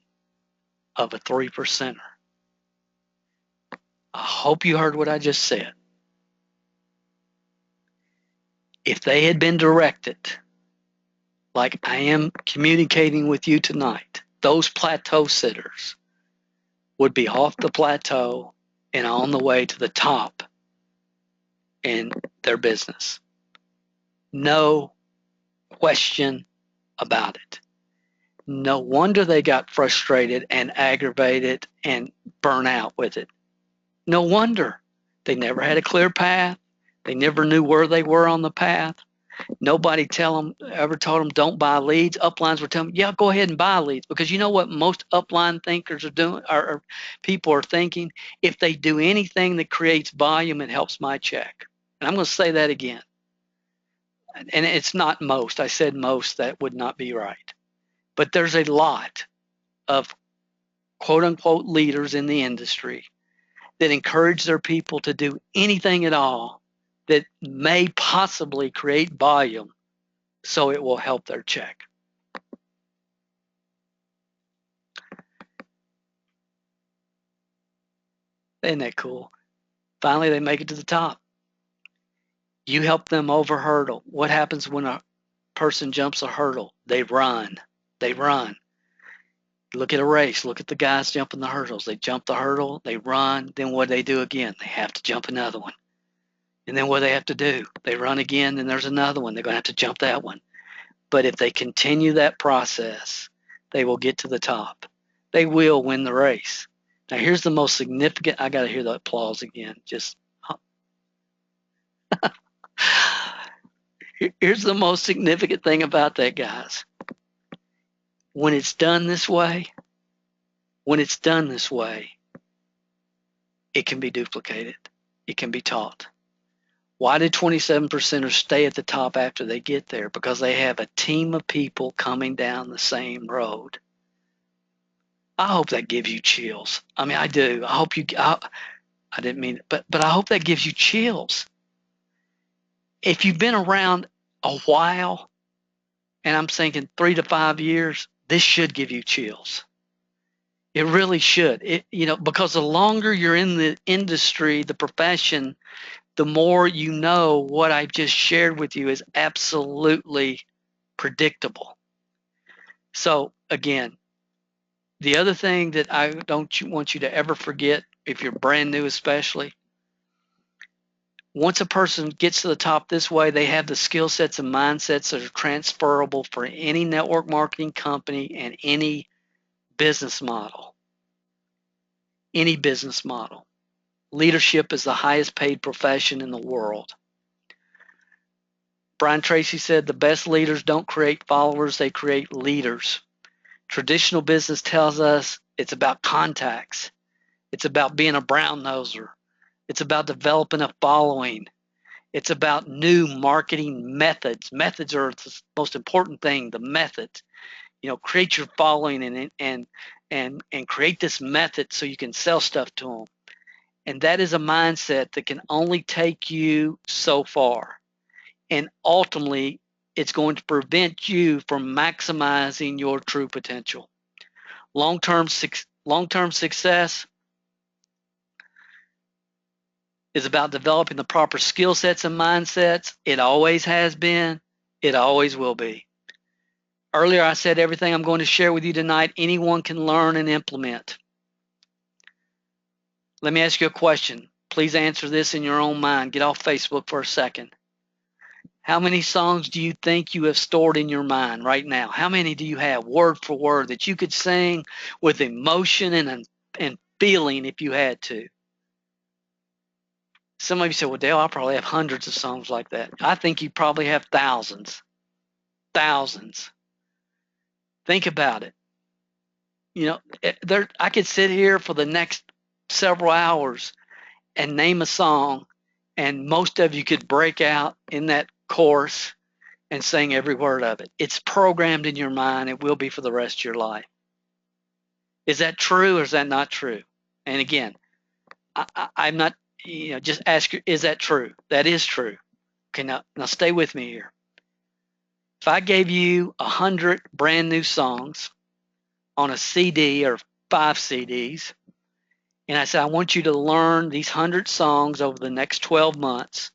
A: of a 3%er. I hope you heard what I just said. If they had been directed like I am communicating with you tonight, those plateau sitters would be off the plateau and on the way to the top in their business. No question about it. No wonder they got frustrated and aggravated and burnt out with it. No wonder. They never had a clear path. They never knew where they were on the path. Nobody ever told them don't buy leads. Uplines were telling them, yeah, go ahead and buy leads, because you know what most upline thinkers are doing, or people are thinking, if they do anything that creates volume, it helps my check. And I'm going to say that again. And it's not most. I said most. That would not be right. But there's a lot of quote unquote leaders in the industry that encourage their people to do anything at all that may possibly create volume so it will help their check. Isn't that cool? Finally, they make it to the top. You help them over hurdle. What happens when a person jumps a hurdle? They run. They run. Look at a race. Look at the guys jumping the hurdles. They jump the hurdle, they run, then what do they do again? They have to jump another one. And then what do they have to do? They run again, then there's another one. They're going to have to jump that one. But if they continue that process, they will get to the top. They will win the race. Now, here's the most significant. I got to hear the applause again. Here's the most significant thing about that, guys. When it's done this way, it can be duplicated. It can be taught. Why did 27%ers stay at the top after they get there? Because they have a team of people coming down the same road. I hope that gives you chills. I mean, I do. I hope I didn't mean it, but I hope that gives you chills. If you've been around a while, and I'm thinking 3 to 5 years, this should give you chills. It really should. Because the longer you're in the industry, the profession, the more you know what I've just shared with you is absolutely predictable. So again, the other thing that I don't want you to ever forget, if you're brand new especially, once a person gets to the top this way, they have the skill sets and mindsets that are transferable for any network marketing company and any business model. Any business model. Leadership is the highest paid profession in the world. Brian Tracy said the best leaders don't create followers, they create leaders. Traditional business tells us it's about contacts. It's about being a brown noser. It's about developing a following. It's about new marketing methods. Methods are the most important thing, the method. Create your following and create this method so you can sell stuff to them. And that is a mindset that can only take you so far. And ultimately, it's going to prevent you from maximizing your true potential. Long-term success is about developing the proper skill sets and mindsets. It always has been. It always will be. Earlier, I said everything I'm going to share with you tonight, anyone can learn and implement. Let me ask you a question. Please answer this in your own mind. Get off Facebook for a second. How many songs do you think you have stored in your mind right now? How many do you have, word for word, that you could sing with emotion and feeling if you had to? Some of you say, well, Dale, I probably have hundreds of songs like that. I think you probably have thousands. Thousands. Think about it. I could sit here for the next several hours and name a song, and most of you could break out in that chorus and sing every word of it. It's programmed in your mind. It will be for the rest of your life. Is that true or is that not true? And again, I'm not, just ask you, is that true? That is true. Okay, now stay with me here. If I gave you 100 brand new songs on a CD or 5 CDs, and I said, I want you to learn these 100 songs over the next 12 months.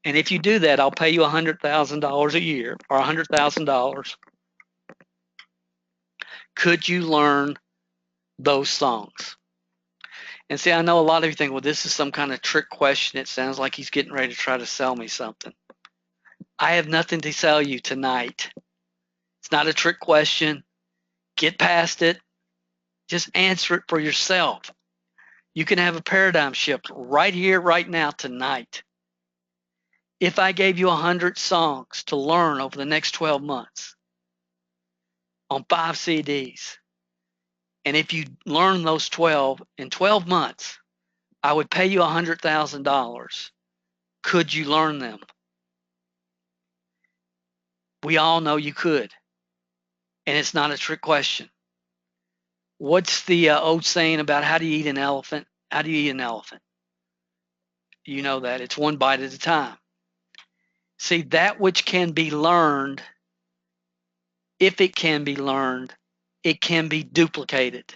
A: And if you do that, I'll pay you $100,000 a year or $100,000. Could you learn those songs? And see, I know a lot of you think, well, this is some kind of trick question. It sounds like he's getting ready to try to sell me something. I have nothing to sell you tonight. It's not a trick question. Get past it. Just answer it for yourself. You can have a paradigm shift right here, right now, tonight. If I gave you 100 songs to learn over the next 12 months on 5 CDs, and if you learn those 12 in 12 months, I would pay you $100,000. Could you learn them? We all know you could, and it's not a trick question. What's the old saying about how do you eat an elephant? How do you eat an elephant? You know that. It's one bite at a time. See, that which can be learned, if it can be learned, it can be duplicated.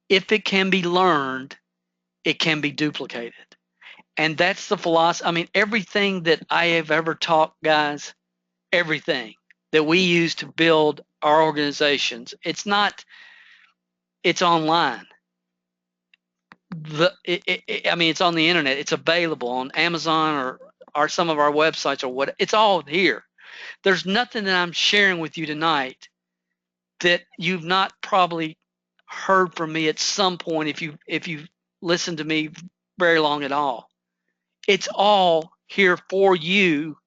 A: If it can be learned, it can be duplicated. And that's the philosophy. I mean, everything that I have ever taught, guys, everything that we use to build our organizations, it's online. I mean, it's on the internet. It's available on Amazon or some of our websites or what. It's all here. There's nothing that I'm sharing with you tonight that you've not probably heard from me at some point if you've listened to me very long at all. It's all here for you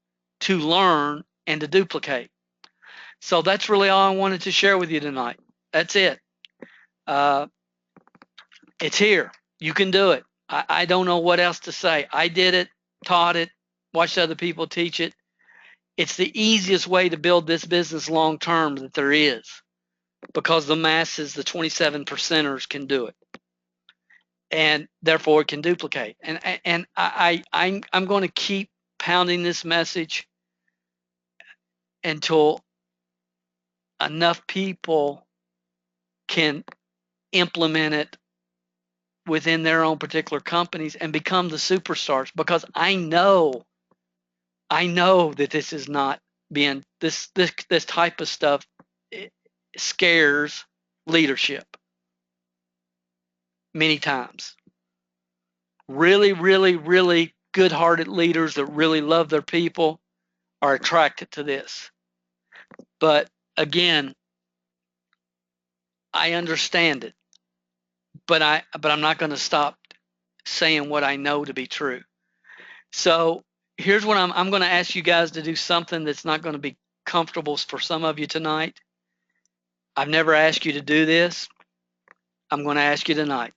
A: to learn and to duplicate. So that's really all I wanted to share with you tonight. That's it. It's here. You can do it. I don't know what else to say. I did it, taught it, watched other people teach it. It's the easiest way to build this business long term that there is, because the masses, the 27 percenters, can do it, and therefore it can duplicate. And I'm going to keep pounding this message until enough people can implement it within their own particular companies and become the superstars, because I know that this is not being this type of stuff. It scares leadership many times. Really, really, really good-hearted leaders that really love their people are attracted to this. But again, I understand it, but I'm not going to stop saying what I know to be true. So here's what I'm going to ask you guys to do something that's not going to be comfortable for some of you tonight. I've never asked you to do this. I'm going to ask you tonight.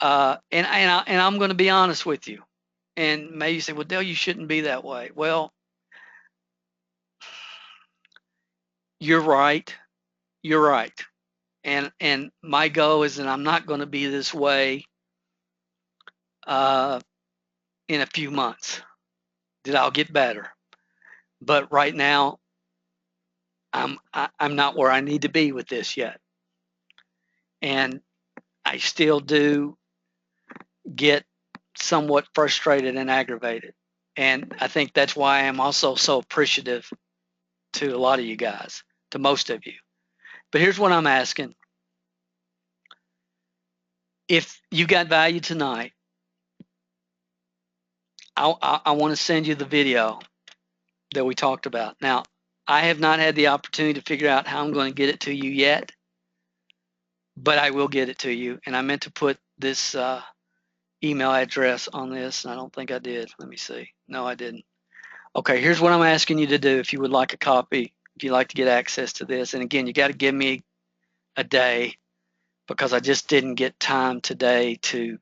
A: And I'm going to be honest with you. And maybe you say, well, Dale, you shouldn't be that way. Well, you're right. You're right. And my goal is that I'm not going to be this way in a few months, that I'll get better. But right now, I'm not where I need to be with this yet. And I still do get somewhat frustrated and aggravated. And I think that's why I'm also so appreciative to a lot of you guys, to most of you. But here's what I'm asking. If you got value tonight, I want to send you the video that we talked about. Now, I have not had the opportunity to figure out how I'm going to get it to you yet, but I will get it to you. And I meant to put this email address on this, and I don't think I did. Let me see. No, I didn't. Okay, here's what I'm asking you to do if you would like a copy, if you'd like to get access to this. And again, you got to give me a day, because I just didn't get time today to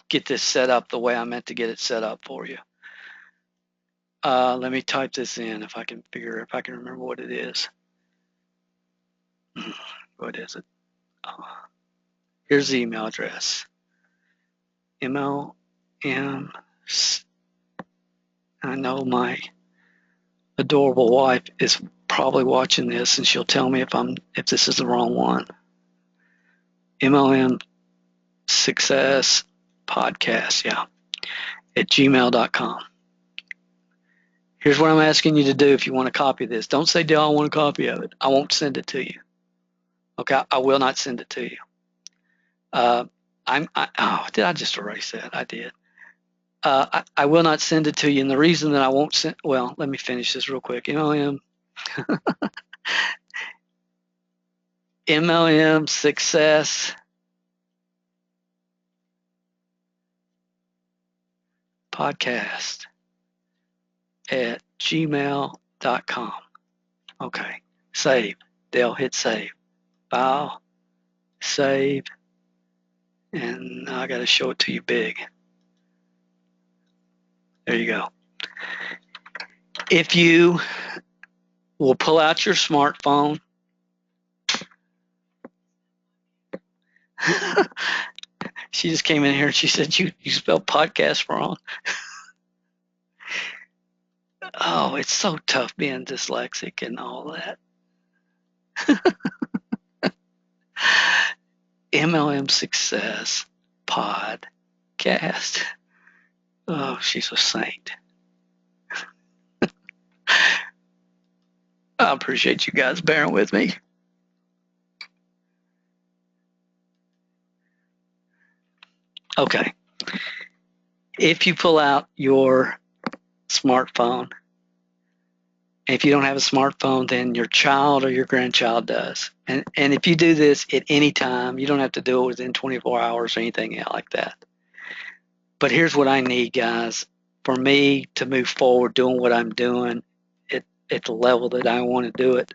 A: get this set up the way I meant to get it set up for you. Let me type this in if I can remember what it is. What is it? Here's the email address. MLM. I know my adorable wife is probably watching this, and she'll tell me if this is the wrong one. MLM Success Podcast, yeah, at gmail.com. Here's what I'm asking you to do if you want to copy this. Don't say, Dale, I want a copy of it. I won't send it to you. Okay, I will not send it to you. Did I just erase that? I did. I will not send it to you, and the reason that I won't send, well, let me finish this real quick. MLM Success podcast@gmail.com. Okay. Save. Dale, hit save. File. Save. And now I got to show it to you big. There you go. If you will pull out your smartphone, she just came in here and she said you spelled podcast wrong. Oh, it's so tough being dyslexic and all that. MLM Success Podcast. Oh, she's a saint. I appreciate you guys bearing with me. Okay. If you pull out your smartphone, if you don't have a smartphone, then your child or your grandchild does. And if you do this at any time, you don't have to do it within 24 hours or anything like that. But here's what I need, guys. For me to move forward doing what I'm doing at the level that I want to do it,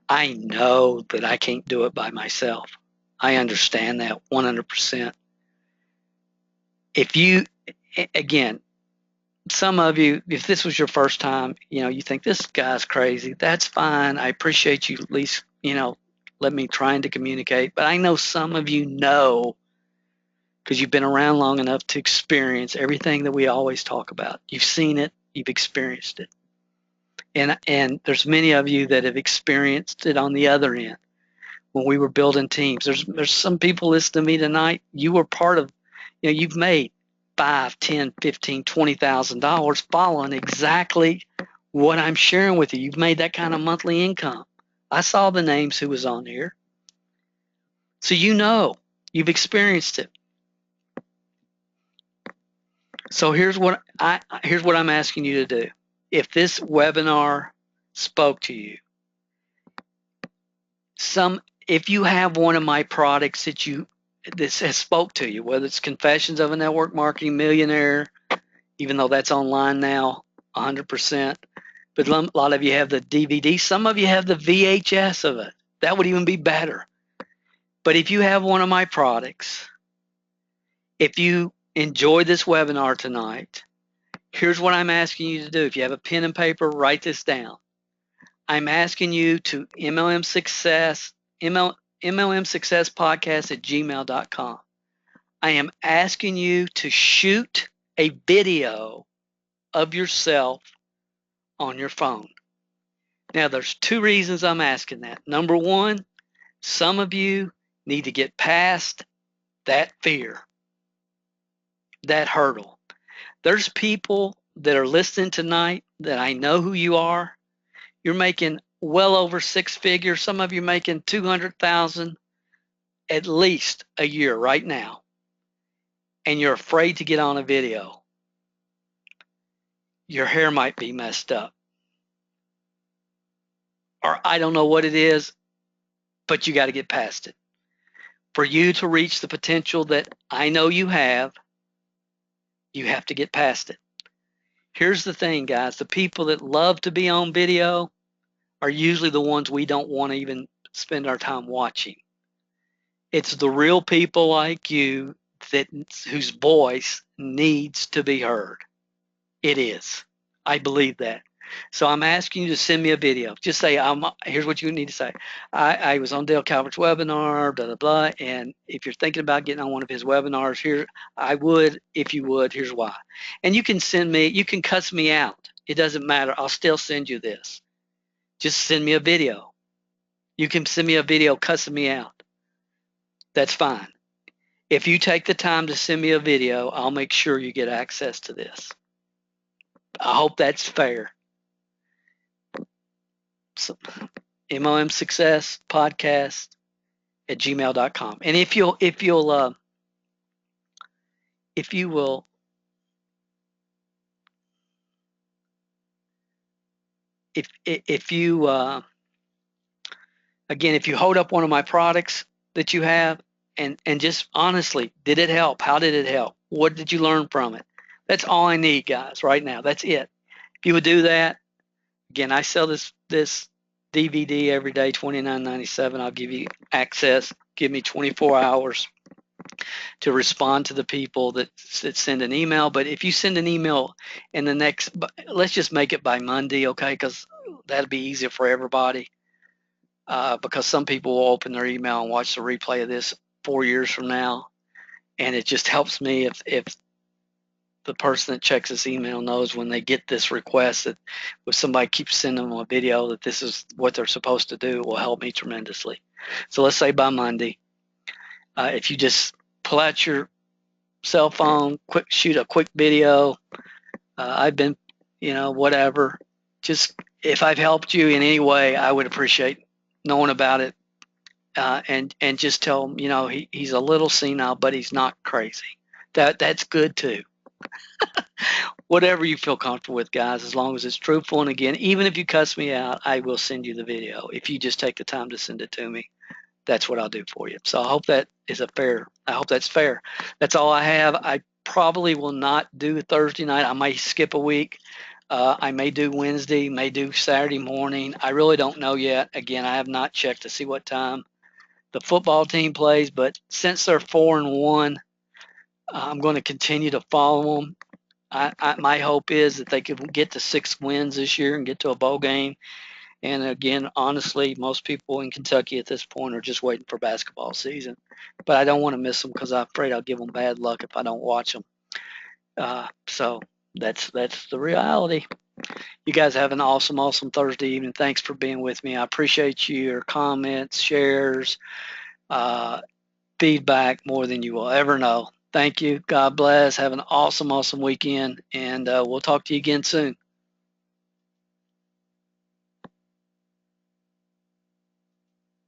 A: I know that I can't do it by myself. I understand that 100%. If you, again, some of you, if this was your first time, you think this guy's crazy, that's fine. I appreciate you at least, let me trying to communicate. But I know some of you know, because you've been around long enough to experience everything that we always talk about. You've seen it, you've experienced it. And there's many of you that have experienced it on the other end when we were building teams. There's some people listening to me tonight. You were part of, you've made $5, $10, $15, $20,000 following exactly what I'm sharing with you. You've made that kind of monthly income. I saw the names who was on here. So you've experienced it. So here's what I'm asking you to do. If this webinar spoke to you, if you have one of my products that has spoke to you, whether it's Confessions of a Network Marketing Millionaire, even though that's online now, 100%, but a lot of you have the DVD. Some of you have the VHS of it. That would even be better. But if you have one of my products, if you enjoy this webinar tonight, here's what I'm asking you to do. If you have a pen and paper, write this down. I'm asking you to MLM Success Podcast@gmail.com. I am asking you to shoot a video of yourself on your phone. Now, there's two reasons I'm asking that. Number one, some of you need to get past that fear, that hurdle. There's people that are listening tonight that I know who you are. You're making well over six figures. Some of you making 200,000 at least a year right now. And you're afraid to get on a video. Your hair might be messed up. Or I don't know what it is, but you got to get past it. For you to reach the potential that I know you have to get past it. Here's the thing, guys. The people that love to be on video are usually the ones we don't want to even spend our time watching. It's the real people like you whose voice needs to be heard. It is. I believe that. So I'm asking you to send me a video. Just say, here's what you need to say. I was on Dale Calvert's webinar, blah, blah, blah. And if you're thinking about getting on one of his webinars, if you would, here's why. And you can cuss me out. It doesn't matter. I'll still send you this. Just send me a video. You can send me a video cussing me out. That's fine. If you take the time to send me a video, I'll make sure you get access to this. I hope that's fair. So, MLM Success Podcast at gmail.com. And if you will again, if you hold up one of my products that you have and just honestly, did it help? How did it help? What did you learn from it? That's all I need, guys, right now. That's it. If you would do that, again, I sell this DVD every day, $29.97. I'll give you access. Give me 24 hours to respond to the people that send an email. But if you send an email in the next, let's just make it by Monday, okay? Because that'll be easier for everybody. Because some people will open their email and watch the replay of this 4 years from now, and it just helps me if the person that checks this email knows when they get this request that if somebody keeps sending them a video that this is what they're supposed to do, it will help me tremendously. So let's say by Monday, if you just pull out your cell phone, shoot a quick video. I've been, whatever. Just if I've helped you in any way, I would appreciate knowing about it. And just tell him, he's a little senile, but he's not crazy. That's good too. Whatever you feel comfortable with, guys, as long as it's truthful. And again, even if you cuss me out, I will send you the video. If you just take the time to send it to me, that's what I'll do for you. So I hope I hope that's fair. That's all I have. I probably will not do Thursday night. I might skip a week. I may do Wednesday, may do Saturday morning. I really don't know yet. Again, I have not checked to see what time the football team plays, but since they're 4-1, I'm going to continue to follow them. My hope is that they can get to 6 wins this year and get to a bowl game. And again, honestly, most people in Kentucky at this point are just waiting for basketball season. But I don't want to miss them because I'm afraid I'll give them bad luck if I don't watch them. So that's the reality. You guys have an awesome, awesome Thursday evening. Thanks for being with me. I appreciate your comments, shares, feedback more than you will ever know. Thank you. God bless. Have an awesome, awesome weekend. And we'll talk to you again soon.